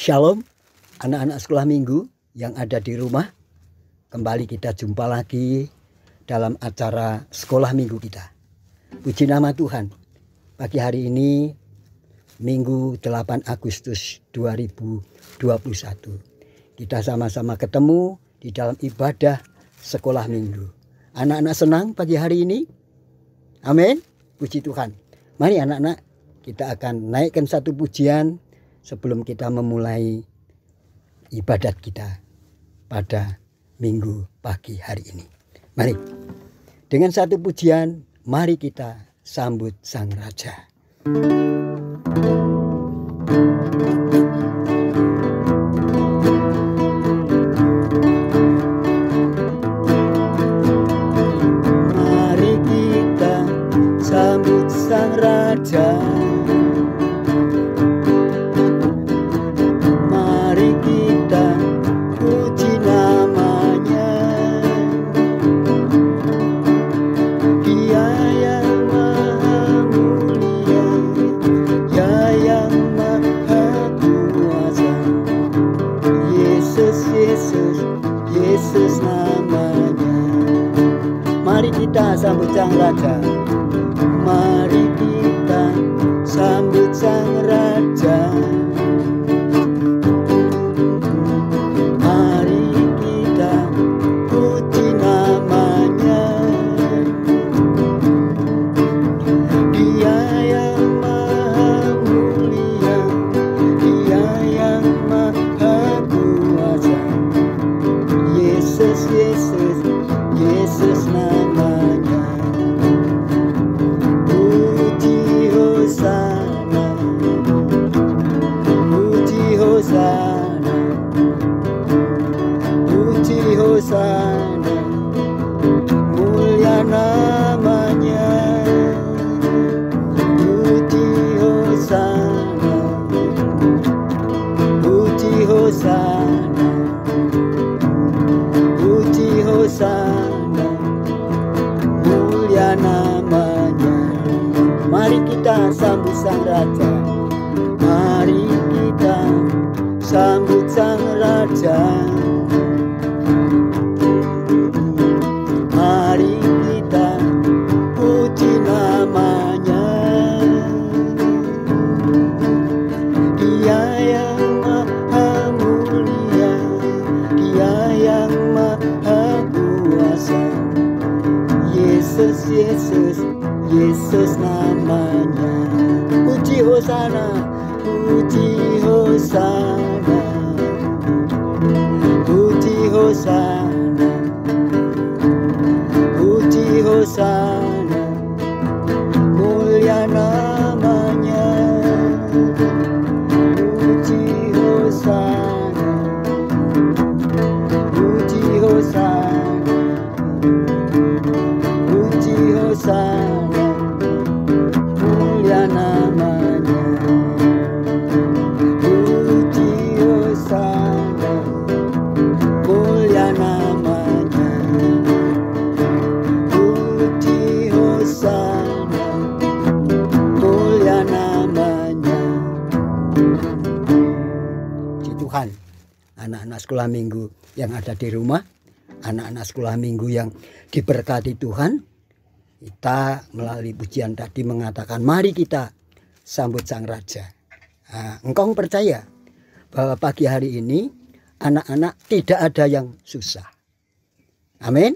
Shalom anak-anak sekolah minggu yang ada di rumah. Kembali kita jumpa lagi dalam acara sekolah minggu kita. Puji nama Tuhan. Pagi hari ini Minggu 8 Agustus 2021. Kita sama-sama ketemu di dalam ibadah sekolah minggu. Anak-anak senang pagi hari ini? Amin. Puji Tuhan. Mari anak-anak, kita akan naikkan satu pujian sebelum kita memulai ibadat kita pada minggu pagi hari ini. Mari, dengan satu pujian, mari kita sambut Sang Raja. Mari kita sambut Sang Raja. Yesus namanya. Mari kita sambut Sang Raja. Mari kita sambut Sang Raja. Mari kita puji namanya. Dia yang maha mulia, Dia yang maha kuasa. Yesus, Yesus, Yesus namanya. Puji Hosana, puji Hosana, puji Hosana, mulia namanya. Puji Hosana, puji Hosana, puji Hosana, mulia namanya. Mari kita sambut Sang Raja. Mari kita sambut Sang Raja. Mari kita puji namanya. Dia yang maha mulia, Dia yang maha kuasa. Yesus, Yesus, Yesus namanya. Puji Hosana, puji Hosana, puji Hosana, puji Hosana, mulia namanya. Puji Hosana, puji Hosana, puji Hosana, mulia namanya. Puji Hosana, mulia namanya. Puji Hosana, mulia namanya. Puji Tuhan. Anak-anak sekolah minggu yang ada di rumah, anak-anak sekolah minggu yang diberkati Tuhan, kita melalui pujian tadi mengatakan mari kita sambut Sang Raja. Nah, engkau percaya bahwa pagi hari ini anak-anak tidak ada yang susah. Amin.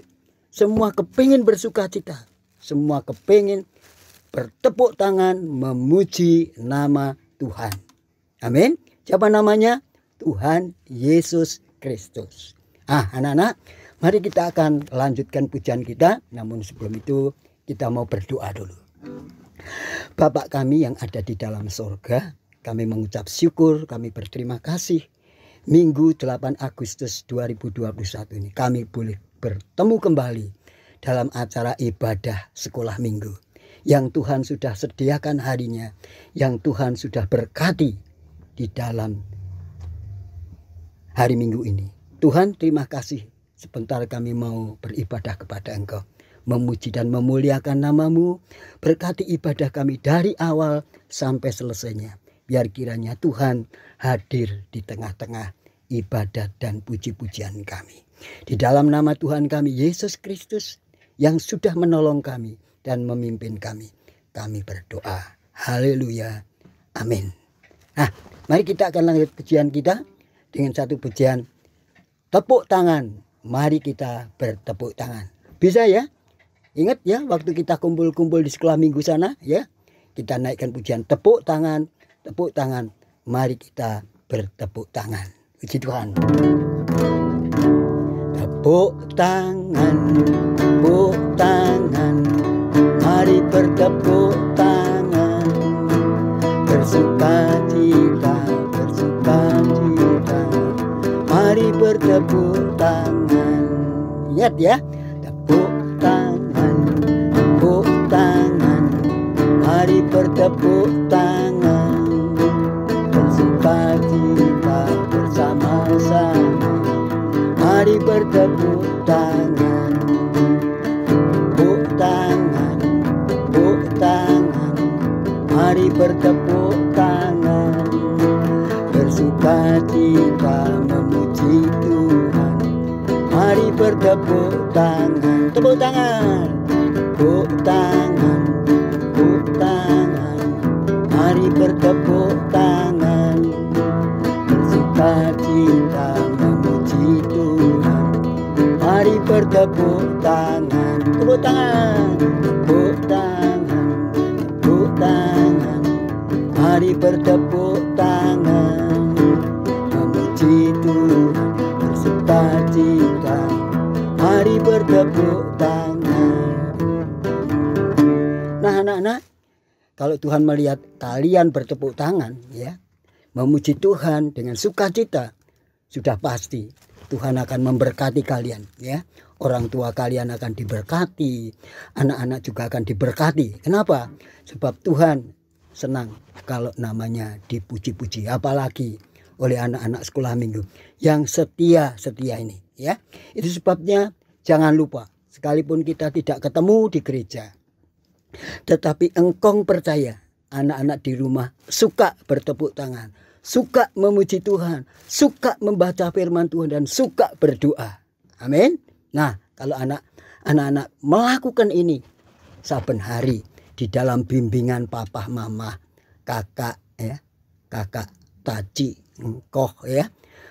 Semua kepingin bersuka cita, semua kepingin bertepuk tangan memuji nama Tuhan. Amin. Siapa namanya? Tuhan Yesus Kristus. Anak-anak, mari kita akan lanjutkan pujian kita. Namun sebelum itu kita mau berdoa dulu. Bapak kami yang ada di dalam surga, kami mengucap syukur, kami berterima kasih. Minggu 8 Agustus 2021 ini kami boleh bertemu kembali dalam acara ibadah sekolah minggu. Yang Tuhan sudah sediakan harinya, yang Tuhan sudah berkati di dalam hari minggu ini. Tuhan, terima kasih. Sebentar kami mau beribadah kepada Engkau, memuji dan memuliakan nama-Mu. Berkati ibadah kami dari awal sampai selesainya. Biar kiranya Tuhan hadir di tengah-tengah ibadat dan puji-pujian kami. Di dalam nama Tuhan kami Yesus Kristus yang sudah menolong kami dan memimpin kami berdoa. Haleluya. Amin. Nah, mari kita akan lanjut pujian kita dengan satu pujian tepuk tangan. Mari kita bertepuk tangan. Bisa ya? Ingat ya, waktu kita kumpul-kumpul di sekolah minggu sana ya, kita naikkan pujian tepuk tangan. Tepuk tangan, mari kita bertepuk tangan. Puji Tuhan. Tepuk tangan, mari bertepuk tangan. Bersukacita, mari bertepuk tangan. Ingat ya, tepuk tangan, mari bertepuk tangan. Bersukacita bersama-sama, mari bertepuk tangan. Tepuk tangan, mari bertepuk tangan. Bersukacita memuji Tuhan, mari bertepuk tangan. Tepuk tangan, tepuk tangan, mari bertepuk tangan. Bersukacita memuji Tuhan, mari bertepuk tangan. Tepuk tangan, mari bertepuk tangan. Memuji Tuhan, bersukacita, mari bertepuk tangan. Nah anak-anak, kalau Tuhan melihat kalian bertepuk tangan ya, memuji Tuhan dengan sukacita, sudah pasti Tuhan akan memberkati kalian ya. Orang tua kalian akan diberkati, anak-anak juga akan diberkati. Kenapa? Sebab Tuhan senang kalau namanya dipuji-puji, apalagi oleh anak-anak sekolah minggu yang setia ini ya. Itu sebabnya jangan lupa, sekalipun kita tidak ketemu di gereja, tetapi engkau percaya anak-anak di rumah suka bertepuk tangan, suka memuji Tuhan, suka membaca firman Tuhan, dan suka berdoa. Amin. Nah, kalau anak-anak melakukan ini saben hari di dalam bimbingan papa, mama, kakak ya, kakak, taci, engkoh ya,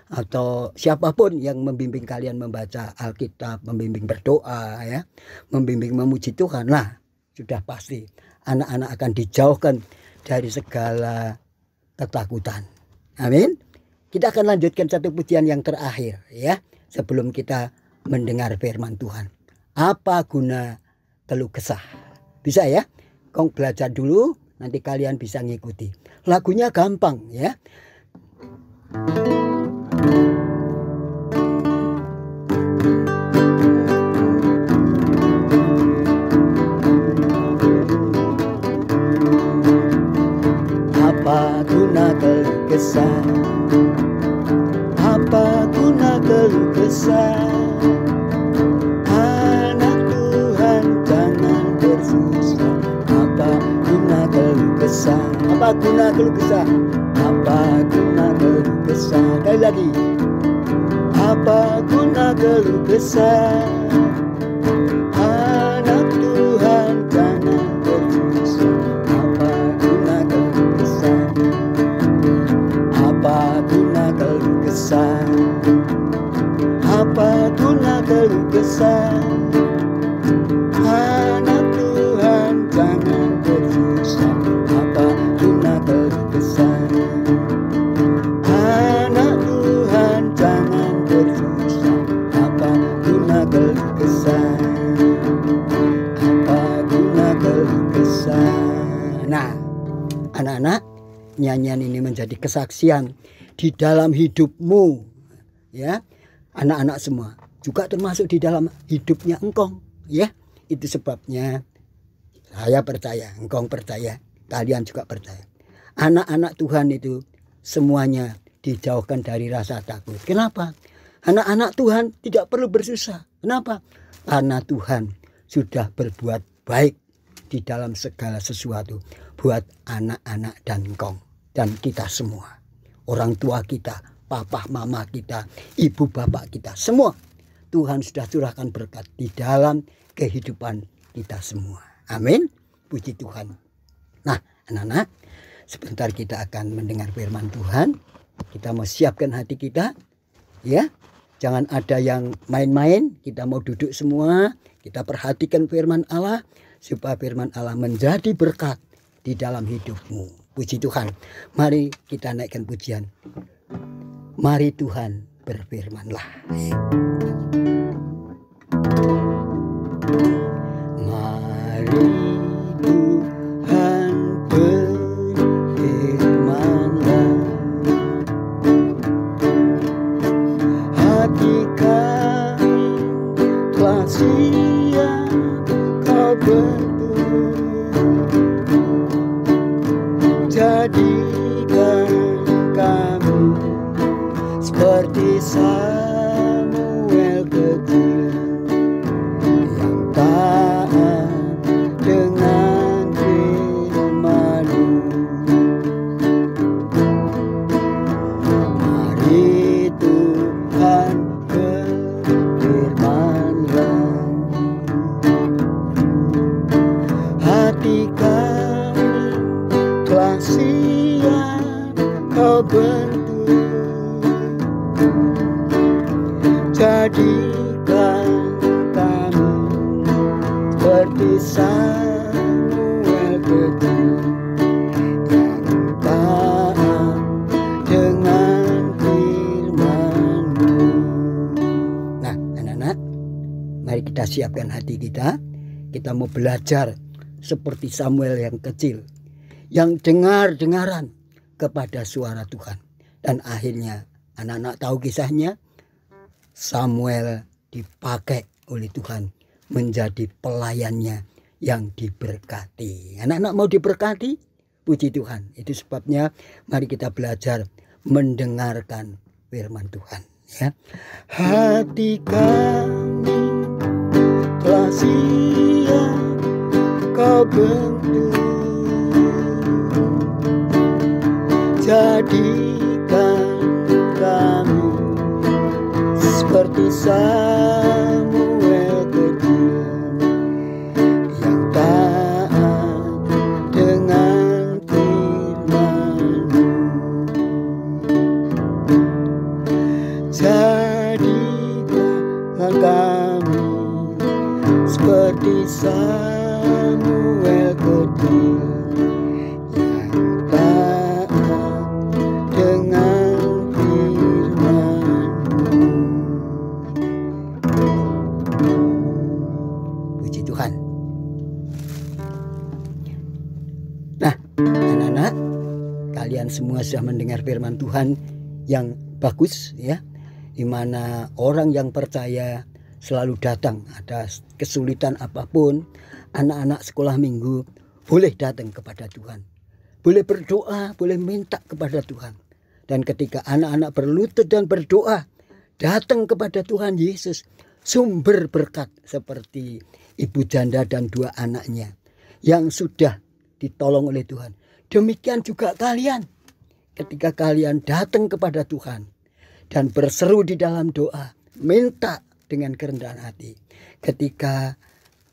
atau siapapun yang membimbing kalian membaca Alkitab, membimbing berdoa ya, membimbing memuji Tuhan, lah sudah pasti anak-anak akan dijauhkan dari segala ketakutan. Amin. Kita akan lanjutkan satu pujian yang terakhir ya, sebelum kita mendengar firman Tuhan. Apa guna keluh kesah? Bisa ya? Kau belajar dulu, nanti kalian bisa ngikuti. Lagunya gampang ya. Apa guna keluh kesah? Apa guna keluh kesah? Anak Tuhan jangan bersusah. Apa guna keluh kesah? Apa guna keluh kesah? Apa guna keluh kesah? Sekali lagi. Apa guna keluh kesah? Anak Tuhan jangan bersusah. Apa guna keluh kesah? Apa guna keluh kesah? Apa guna keluh kesah? Anak Tuhan jangan bersusah. Apa guna keluh kesah? Anak Tuhan jangan bersusah. Apa guna keluh kesah? Apa guna keluh kesah? Nah, anak-anak, nyanyian ini menjadi kesaksian di dalam hidupmu ya. Anak-anak semua juga termasuk di dalam hidupnya engkong ya. Itu sebabnya saya percaya, engkong percaya, kalian juga percaya. Anak-anak Tuhan itu semuanya dijauhkan dari rasa takut. Kenapa? Anak-anak Tuhan tidak perlu bersusah. Kenapa? Karena Tuhan sudah berbuat baik di dalam segala sesuatu buat anak-anak dan engkong. dan kita semua. Orang tua kita, papa mama kita, ibu bapak kita, semua Tuhan sudah curahkan berkat di dalam kehidupan kita semua. Amin. Puji Tuhan. Nah, anak-anak, sebentar kita akan mendengar firman Tuhan. Kita mau siapkan hati kita, ya. Jangan ada yang main-main. Kita mau duduk semua. Kita perhatikan firman Allah supaya firman Allah menjadi berkat di dalam hidupmu. Puji Tuhan. Mari kita naikkan pujian. Mari Tuhan berfirmanlah. Mari Tuhan berfirmanlah. Hati kami telah siap Kau bentuk. Jadikan kami seperti Samuel kecil yang taat dengan firman-Mu. Mari Tuhan berfirmanlah. Hati kami telah siap Kau bentuk. Jadikan kami seperti Samuel kecil yang taat dengan firman-Mu. Nah, anak-anak, mari kita siapkan hati kita. Kita mau belajar seperti Samuel yang kecil, yang dengar-dengaran kepada suara Tuhan. Dan akhirnya anak-anak tahu kisahnya, Samuel dipakai oleh Tuhan menjadi pelayannya yang diberkati. Anak-anak mau diberkati? Puji Tuhan. Itu sebabnya mari kita belajar mendengarkan firman Tuhan, ya. Hati kami telah siap Kau bentuk. Jadikan kami seperti Samuel kecil yang taat dengan firman-Mu. Jadikan kami seperti Samuel kecil yang taat dengan firman-Mu. Puji Tuhan. Nah, anak-anak, kalian semua sudah mendengar firman Tuhan yang bagus, ya, di mana orang yang percaya selalu datang. Ada kesulitan apapun, anak-anak sekolah minggu boleh datang kepada Tuhan, boleh berdoa, boleh minta kepada Tuhan. Dan ketika anak-anak berlutut dan berdoa, datang kepada Tuhan Yesus, sumber berkat seperti ibu janda dan 2 anaknya yang sudah ditolong oleh Tuhan. Demikian juga kalian, ketika kalian datang kepada Tuhan dan berseru di dalam doa, minta dengan kerendahan hati. Ketika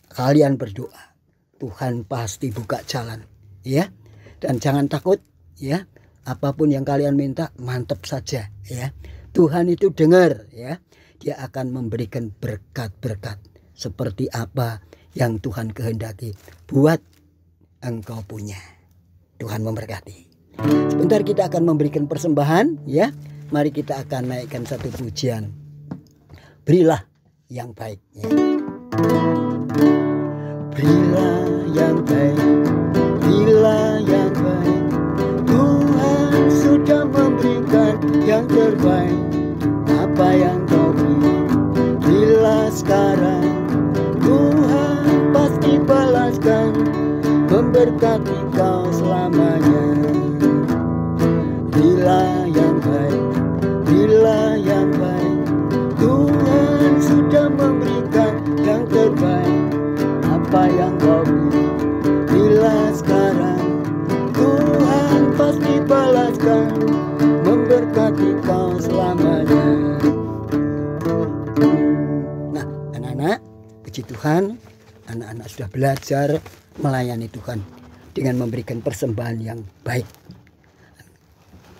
kalian berdoa, Tuhan pasti buka jalan, ya. Dan jangan takut, ya. Apapun yang kalian minta, mantap saja, ya. Tuhan itu dengar, ya. Dia akan memberikan berkat-berkat seperti apa yang Tuhan kehendaki buat engkau punya. Tuhan memberkati. Sebentar kita akan memberikan persembahan, ya. Mari kita akan naikkan satu pujian. Berilah yang baik, ya. Berilah yang baik, berilah yang baik. Tuhan sudah memberikan yang terbaik. Apa yang kau beri, berilah sekarang. Tuhan pasti balaskan, memberkati kau selamanya. Berilah yang baik, berilah yang baik. Tuhan sudah memberikan yang terbaik. Apa yang kau beri, bila sekarang Tuhan pasti balas. Tuhan, anak-anak sudah belajar melayani Tuhan dengan memberikan persembahan yang baik.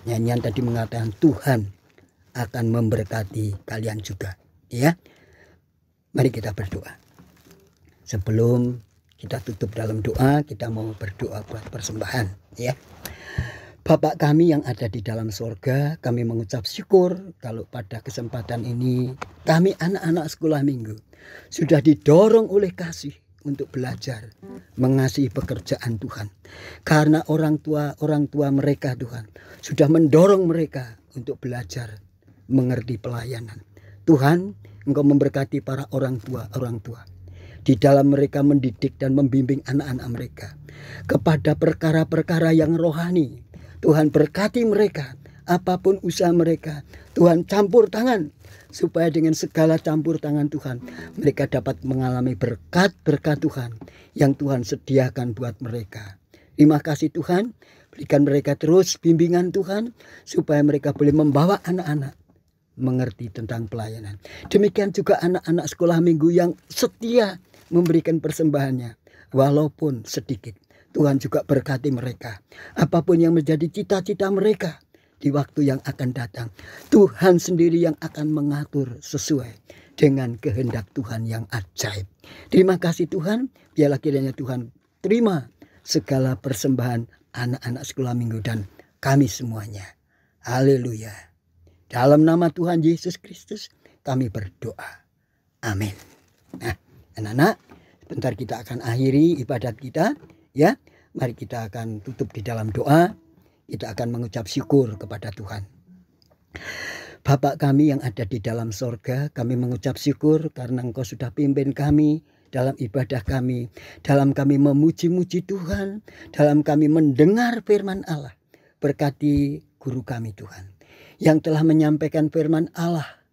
Nyanyian tadi mengatakan Tuhan akan memberkati kalian juga, ya. Mari kita berdoa. Sebelum kita tutup dalam doa, kita mau berdoa buat persembahan, ya. Bapak kami yang ada di dalam sorga, kami mengucap syukur kalau pada kesempatan ini kami anak-anak sekolah minggu sudah didorong oleh kasih untuk belajar mengasihi pekerjaan Tuhan. Karena orang tua mereka Tuhan sudah mendorong mereka untuk belajar mengerti pelayanan. Tuhan, Engkau memberkati para orang tua di dalam mereka mendidik dan membimbing anak-anak mereka kepada perkara-perkara yang rohani. Tuhan berkati mereka, apapun usaha mereka, Tuhan campur tangan supaya dengan segala campur tangan Tuhan mereka dapat mengalami berkat-berkat Tuhan yang Tuhan sediakan buat mereka. Terima kasih Tuhan, berikan mereka terus bimbingan Tuhan supaya mereka boleh membawa anak-anak mengerti tentang pelayanan. Demikian juga anak-anak sekolah minggu yang setia memberikan persembahannya walaupun sedikit. Tuhan juga berkati mereka. Apapun yang menjadi cita-cita mereka di waktu yang akan datang, Tuhan sendiri yang akan mengatur sesuai dengan kehendak Tuhan yang ajaib. Terima kasih Tuhan, biarlah kiranya Tuhan terima segala persembahan anak-anak sekolah minggu dan kami semuanya. Haleluya. Dalam nama Tuhan Yesus Kristus kami berdoa. Amin. Nah, anak-anak, sebentar kita akan akhiri ibadat kita, ya. Mari kita akan tutup di dalam doa. Kita akan mengucap syukur kepada Tuhan. Bapak kami yang ada di dalam sorga, kami mengucap syukur karena Engkau sudah pimpin kami dalam ibadah kami, dalam kami memuji-muji Tuhan, dalam kami mendengar firman Allah. Berkati guru kami Tuhan yang telah menyampaikan firman Allah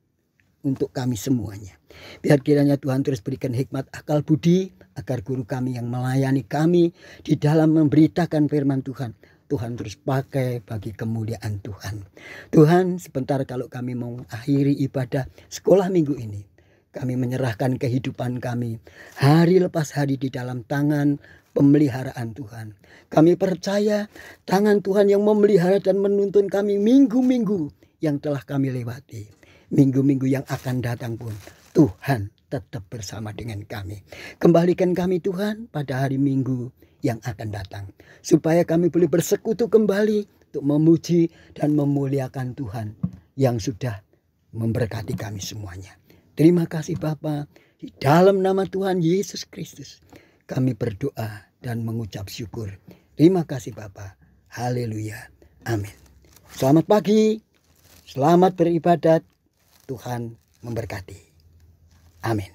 untuk kami semuanya. Biar kiranya Tuhan terus berikan hikmat akal budi agar guru kami yang melayani kami di dalam memberitakan firman Tuhan, Tuhan terus pakai bagi kemuliaan Tuhan. Tuhan, sebentar kalau kami mau akhiri ibadah sekolah minggu ini, kami menyerahkan kehidupan kami hari lepas hari di dalam tangan pemeliharaan Tuhan. Kami percaya tangan Tuhan yang memelihara dan menuntun kami minggu-minggu yang telah kami lewati. Minggu-minggu yang akan datang pun Tuhan tetap bersama dengan kami. Kembalikan kami Tuhan pada hari Minggu yang akan datang, supaya kami boleh bersekutu kembali untuk memuji dan memuliakan Tuhan yang sudah memberkati kami semuanya. Terima kasih Bapa, di dalam nama Tuhan Yesus Kristus kami berdoa dan mengucap syukur. Terima kasih Bapa. Haleluya. Amin. Selamat pagi, selamat beribadat. Tuhan memberkati. Amin.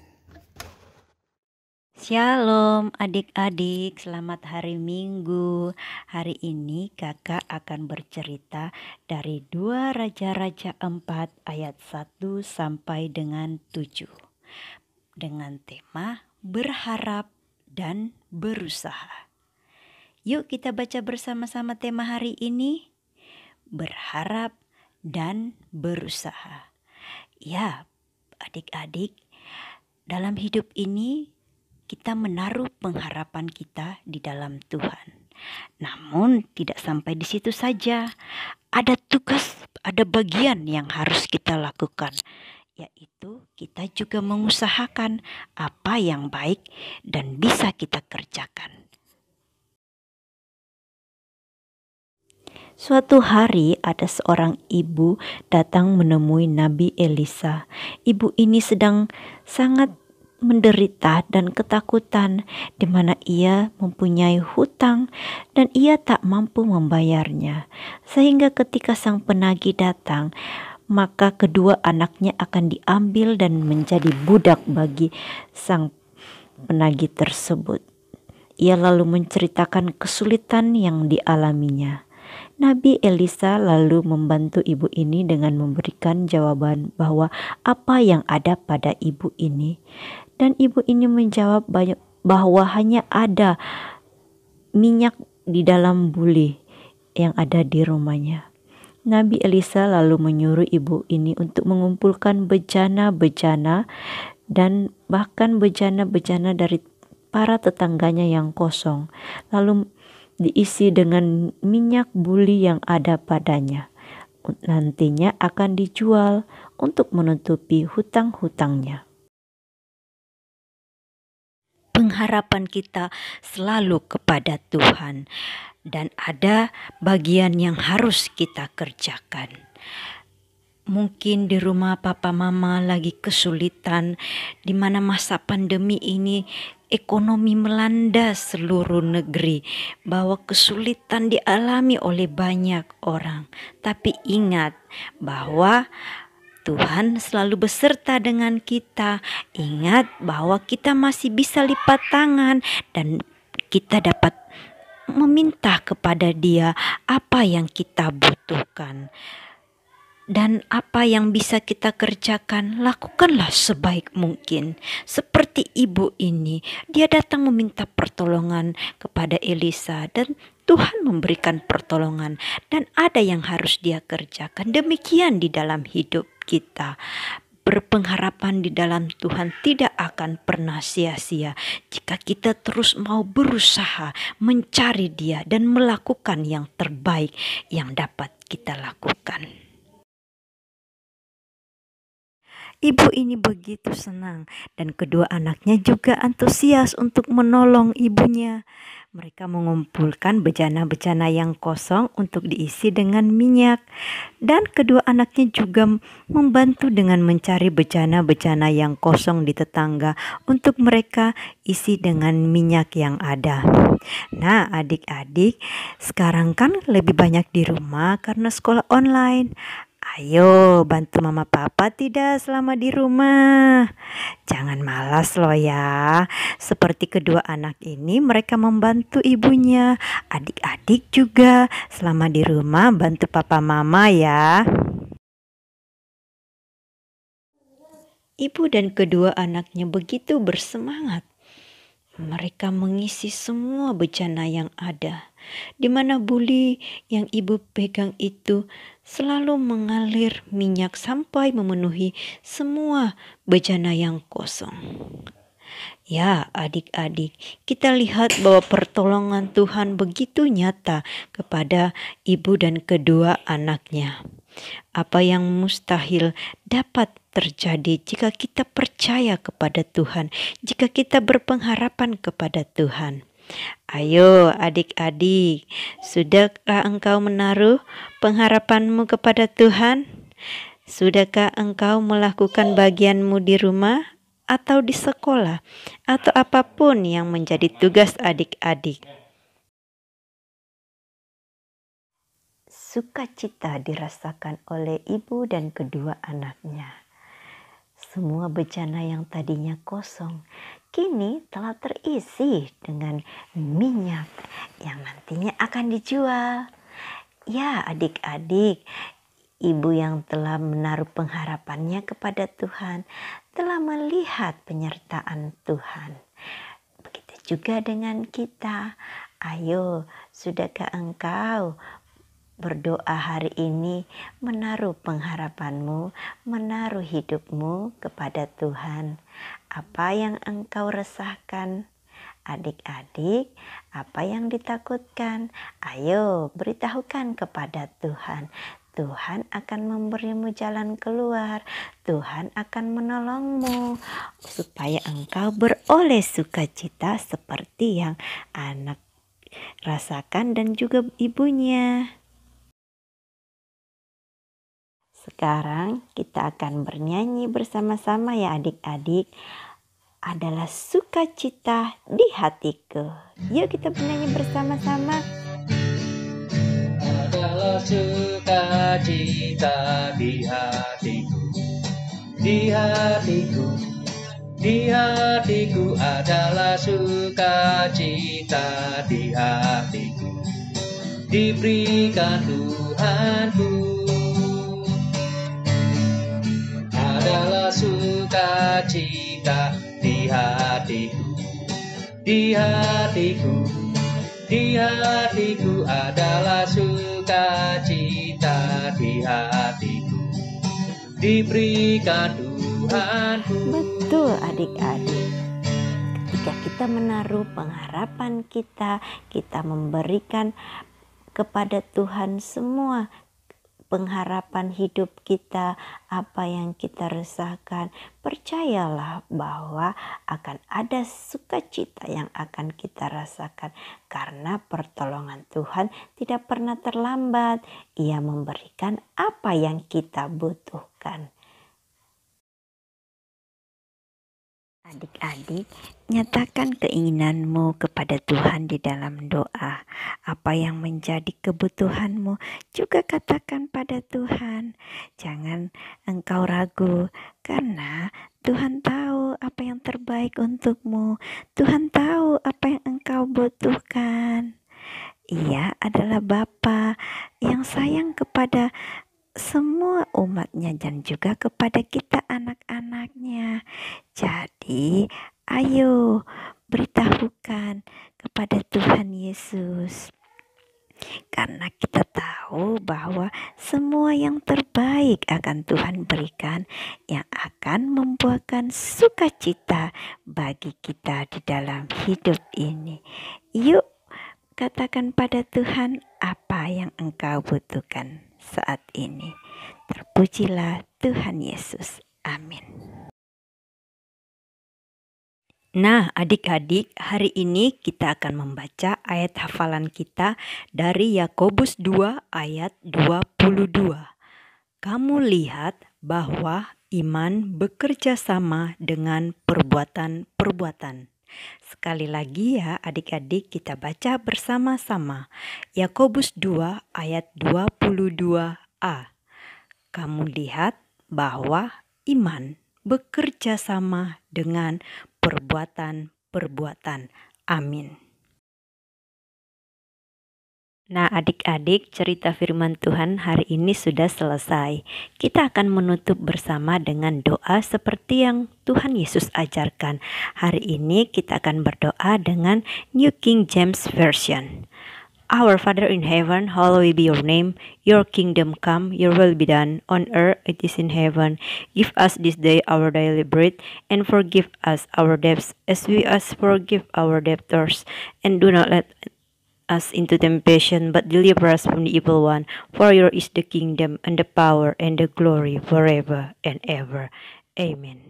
Shalom adik-adik, selamat hari Minggu. Hari ini kakak akan bercerita dari 2 Raja-Raja 4 ayat 1 sampai dengan 7. Dengan tema berharap dan berusaha. Yuk kita baca bersama-sama tema hari ini. Berharap dan berusaha. Ya, adik-adik, dalam hidup ini kita menaruh pengharapan kita di dalam Tuhan. Namun tidak sampai di situ saja. Ada tugas, ada bagian yang harus kita lakukan, yaitu kita juga mengusahakan apa yang baik dan bisa kita kerjakan. Suatu hari ada seorang ibu datang menemui Nabi Elisa. Ibu ini sedang sangat menderita dan ketakutan, di mana ia mempunyai hutang dan ia tak mampu membayarnya. Sehingga ketika sang penagih datang, maka kedua anaknya akan diambil dan menjadi budak bagi sang penagih tersebut. Ia lalu menceritakan kesulitan yang dialaminya. Nabi Elisa lalu membantu ibu ini dengan memberikan jawaban bahwa apa yang ada pada ibu ini. Dan ibu ini menjawab bahwa hanya ada minyak di dalam buli yang ada di rumahnya. Nabi Elisa lalu menyuruh ibu ini untuk mengumpulkan bejana-bejana dan bahkan bejana-bejana dari para tetangganya yang kosong, lalu diisi dengan minyak buli yang ada padanya. Nantinya akan dijual untuk menutupi hutang-hutangnya. Pengharapan kita selalu kepada Tuhan, dan ada bagian yang harus kita kerjakan. Mungkin di rumah papa mama lagi kesulitan, di mana masa pandemi ini ekonomi melanda seluruh negeri, bahwa kesulitan dialami oleh banyak orang. Tapi ingat bahwa Tuhan selalu beserta dengan kita. Ingat bahwa kita masih bisa lipat tangan dan kita dapat meminta kepada Dia apa yang kita butuhkan. Dan apa yang bisa kita kerjakan, lakukanlah sebaik mungkin. Seperti ibu ini, dia datang meminta pertolongan kepada Elisa dan Tuhan memberikan pertolongan. Dan ada yang harus dia kerjakan. Demikian di dalam hidup kita. Berpengharapan di dalam Tuhan tidak akan pernah sia-sia jika kita terus mau berusaha mencari Dia dan melakukan yang terbaik yang dapat kita lakukan. Ibu ini begitu senang dan kedua anaknya juga antusias untuk menolong ibunya. Mereka mengumpulkan bejana-bejana yang kosong untuk diisi dengan minyak. Dan kedua anaknya juga membantu dengan mencari bejana-bejana yang kosong di tetangga untuk mereka isi dengan minyak yang ada. Nah, adik-adik, sekarang kan lebih banyak di rumah karena sekolah online. Ayo bantu mama papa tidak selama di rumah. Jangan malas loh ya. Seperti kedua anak ini, mereka membantu ibunya. Adik-adik juga selama di rumah bantu papa mama ya. Ibu dan kedua anaknya begitu bersemangat. Mereka mengisi semua bejana yang ada, di mana buli yang ibu pegang itu selalu mengalir minyak sampai memenuhi semua bejana yang kosong. Ya, adik-adik, kita lihat bahwa pertolongan Tuhan begitu nyata kepada ibu dan kedua anaknya. Apa yang mustahil dapat terjadi jika kita percaya kepada Tuhan, jika kita berpengharapan kepada Tuhan. Ayo adik-adik, sudahkah engkau menaruh pengharapanmu kepada Tuhan? Sudahkah engkau melakukan bagianmu di rumah atau di sekolah atau apapun yang menjadi tugas adik-adik? Sukacita dirasakan oleh ibu dan kedua anaknya. Semua bejana yang tadinya kosong kini telah terisi dengan minyak yang nantinya akan dijual. Ya adik-adik, ibu yang telah menaruh pengharapannya kepada Tuhan telah melihat penyertaan Tuhan. Begitu juga dengan kita. Ayo, sudahkah engkau berdoa hari ini, menaruh pengharapanmu, menaruh hidupmu kepada Tuhan? Apa yang engkau resahkan? Adik-adik, apa yang ditakutkan? Ayo beritahukan kepada Tuhan. Tuhan akan memberimu jalan keluar. Tuhan akan menolongmu supaya engkau beroleh sukacita seperti yang anak rasakan dan juga ibunya. Sekarang kita akan bernyanyi bersama-sama ya adik-adik. Adalah sukacita di hatiku. Yuk kita bernyanyi bersama-sama. Adalah sukacita di hatiku. Di hatiku. Di hatiku adalah sukacita di hatiku. Diberikan Tuhanku. Adalah sukacita di hatiku, di hatiku, di hatiku adalah sukacita di hatiku. Diberikan Tuhanku. Betul adik-adik. Ketika kita menaruh pengharapan kita memberikan kepada Tuhan semua pengharapan hidup kita, apa yang kita resahkan, percayalah bahwa akan ada sukacita yang akan kita rasakan karena pertolongan Tuhan tidak pernah terlambat. Ia memberikan apa yang kita butuhkan. Adik-adik, nyatakan keinginanmu kepada Tuhan di dalam doa. Apa yang menjadi kebutuhanmu juga katakan pada Tuhan. Jangan engkau ragu, karena Tuhan tahu apa yang terbaik untukmu. Tuhan tahu apa yang engkau butuhkan. Ia adalah Bapa yang sayang kepada semua umatnya dan juga kepada kita anak-anaknya. Jadi ayo beritahukan kepada Tuhan Yesus, karena kita tahu bahwa semua yang terbaik akan Tuhan berikan yang akan membuahkan sukacita bagi kita di dalam hidup ini. Yuk katakan pada Tuhan apa yang engkau butuhkan saat ini. Terpujilah Tuhan Yesus. Amin. Nah, adik-adik, hari ini kita akan membaca ayat hafalan kita dari Yakobus 2 ayat 22. Kamu lihat bahwa iman bekerja sama dengan perbuatan-perbuatan. Sekali lagi ya adik-adik, kita baca bersama-sama. Yakobus 2 ayat 22a. Kamu lihat bahwa iman bekerja sama dengan perbuatan-perbuatan. Amin. Nah adik-adik, cerita firman Tuhan hari ini sudah selesai. Kita akan menutup bersama dengan doa seperti yang Tuhan Yesus ajarkan. Hari ini kita akan berdoa dengan New King James Version. Our Father in heaven, hallowed be your name. Your kingdom come, your will be done, on earth it is in heaven. Give us this day our daily bread, and forgive us our debts as we forgive our debtors. And do not let us into temptation, but deliver us from the evil one. For yours is the kingdom, and the power, and the glory, forever and ever. Amen.